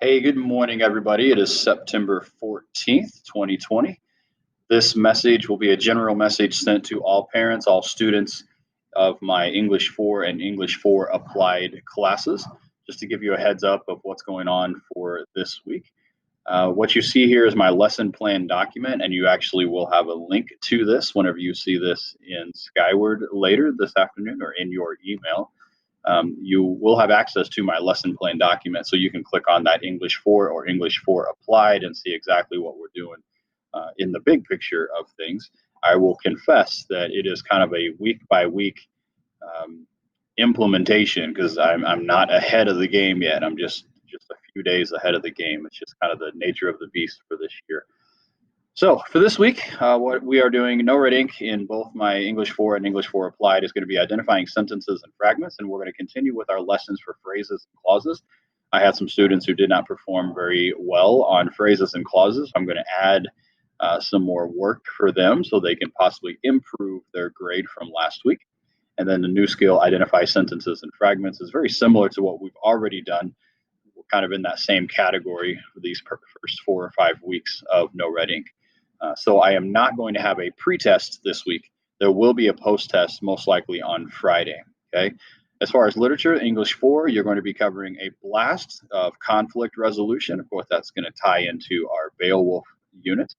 Hey, good morning, everybody. It is September 14th, 2020. This message will be a general message sent to all parents, all students of my English 4 and English 4 applied classes, just to give you a heads up of what's going on for this week. What you see here is my lesson plan document, and you actually will have a link to this whenever you see this in Skyward later this afternoon or in your email. You will have access to my lesson plan document, so you can click on that English 4 or English 4 applied and see exactly what we're doing in the big picture of things. I will confess that it is kind of a week by week um, implementation because I'm not ahead of the game yet. I'm just a few days ahead of the game. It's just kind of the nature of the beast for this year. So for this week, what we are doing, No Red Ink in both my English 4 and English 4 Applied is going to be identifying sentences and fragments, and we're going to continue with our lessons for phrases and clauses. I had some students who did not perform very well on phrases and clauses. I'm going to add some more work for them so they can possibly improve their grade from last week. And then the new skill, identify sentences and fragments, is very similar to what we've already done. We're kind of in that same category for these first 4 or 5 weeks of No Red Ink. So I am not going to have a pre-test this week. There will be a post-test most likely on Friday. Okay. As far as literature, English 4, you're going to be covering a blast of conflict resolution. Of course, that's going to tie into our Beowulf unit.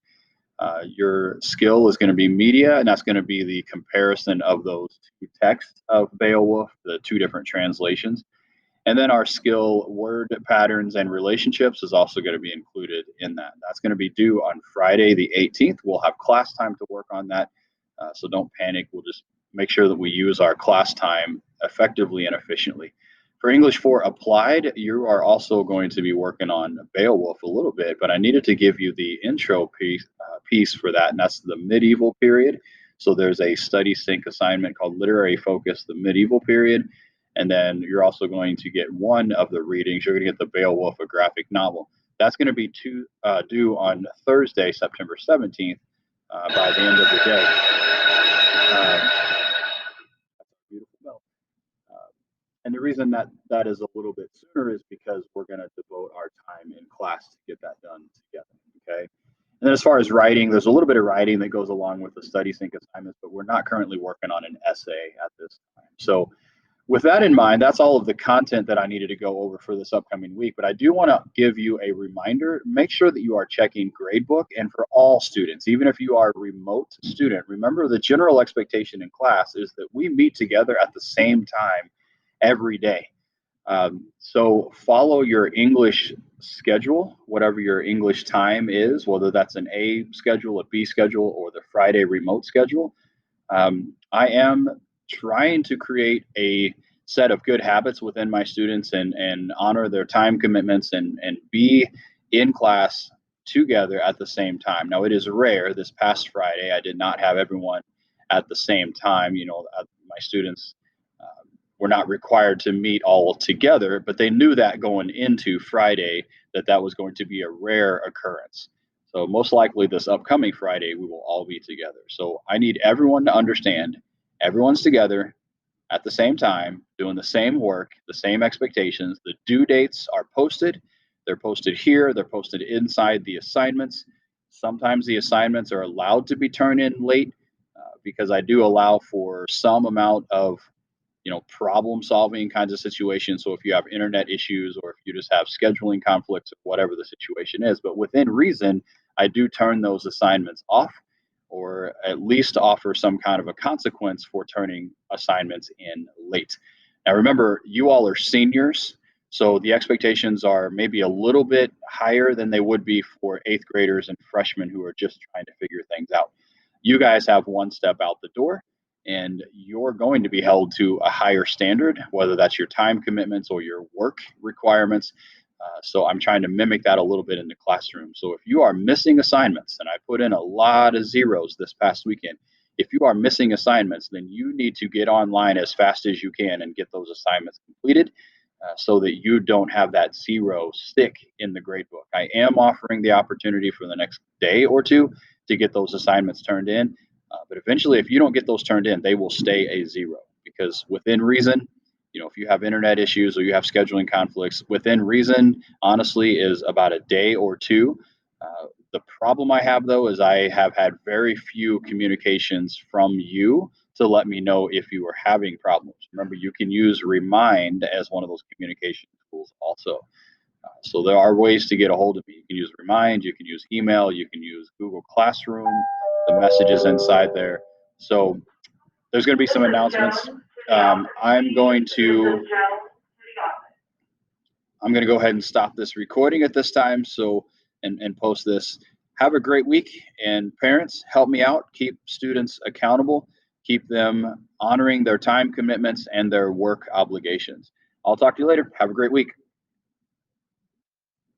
Your skill is going to be media, and that's going to be the comparison of those two texts of Beowulf, the two different translations. And then our skill, word patterns and relationships, is also going to be included in that. That's going to be due on Friday, the 18th. We'll have class time to work on that. So don't panic. We'll just make sure that we use our class time effectively and efficiently. For English 4 Applied, you are also going to be working on Beowulf a little bit, but I needed to give you the intro piece for that, and that's the medieval period. So there's a study sync assignment called Literary Focus, the medieval period. And then you're also going to get one of the readings. You're going to get the Beowulf, a graphic novel. That's going to be due on Thursday, September 17th, by the end of the day. That's a beautiful bell. And the reason that that is a little bit sooner is because we're going to devote our time in class to get that done together. Okay. And then as far as writing, there's a little bit of writing that goes along with the study sync assignments, but we're not currently working on an essay at this time. So with that in mind, that's all of the content that I needed to go over for this upcoming week. But I do want to give you a reminder. Make sure that you are checking Gradebook, and for all students, even if you are a remote student, remember the general expectation in class is that we meet together at the same time every day. So follow your English schedule, whatever your English time is, whether that's an A schedule, a B schedule, or the Friday remote schedule. I am trying to create a set of good habits within my students and honor their time commitments and be in class together at the same time. Now, it is rare. This past Friday, I did not have everyone at the same time. My students were not required to meet all together, but they knew that going into Friday that was going to be a rare occurrence. So most likely this upcoming Friday, we will all be together. So I need everyone to understand everyone's together at the same time, doing the same work, the same expectations. The due dates are posted. They're posted here. They're posted inside the assignments. Sometimes the assignments are allowed to be turned in late because I do allow for some amount of problem solving kinds of situations. So if you have internet issues or if you just have scheduling conflicts, whatever the situation is, but within reason, I do turn those assignments off or at least offer some kind of a consequence for turning assignments in late. Now, remember, you all are seniors, so the expectations are maybe a little bit higher than they would be for eighth graders and freshmen who are just trying to figure things out. You guys have one step out the door, and you're going to be held to a higher standard, whether that's your time commitments or your work requirements. So I'm trying to mimic that a little bit in the classroom. So if you are missing assignments, and I put in a lot of zeros this past weekend, if you are missing assignments, then you need to get online as fast as you can and get those assignments completed so that you don't have that zero stick in the gradebook. I am offering the opportunity for the next day or two to get those assignments turned in. But eventually, if you don't get those turned in, they will stay a zero because within reason, if you have internet issues or you have scheduling conflicts, within reason, honestly, is about a day or two. The problem I have though is I have had very few communications from you to let me know if you are having problems. Remember, you can use Remind as one of those communication tools also. So there are ways to get a hold of me. You can use Remind, you can use email, you can use Google Classroom, the messages inside there. So there's going to be some announcements. Um, I'm going to I'm going to go ahead and stop this recording at this time. So and post this. Have a great week, and parents, help me out. Keep students accountable. Keep them honoring their time commitments and their work obligations. I'll talk to you later. Have a great week.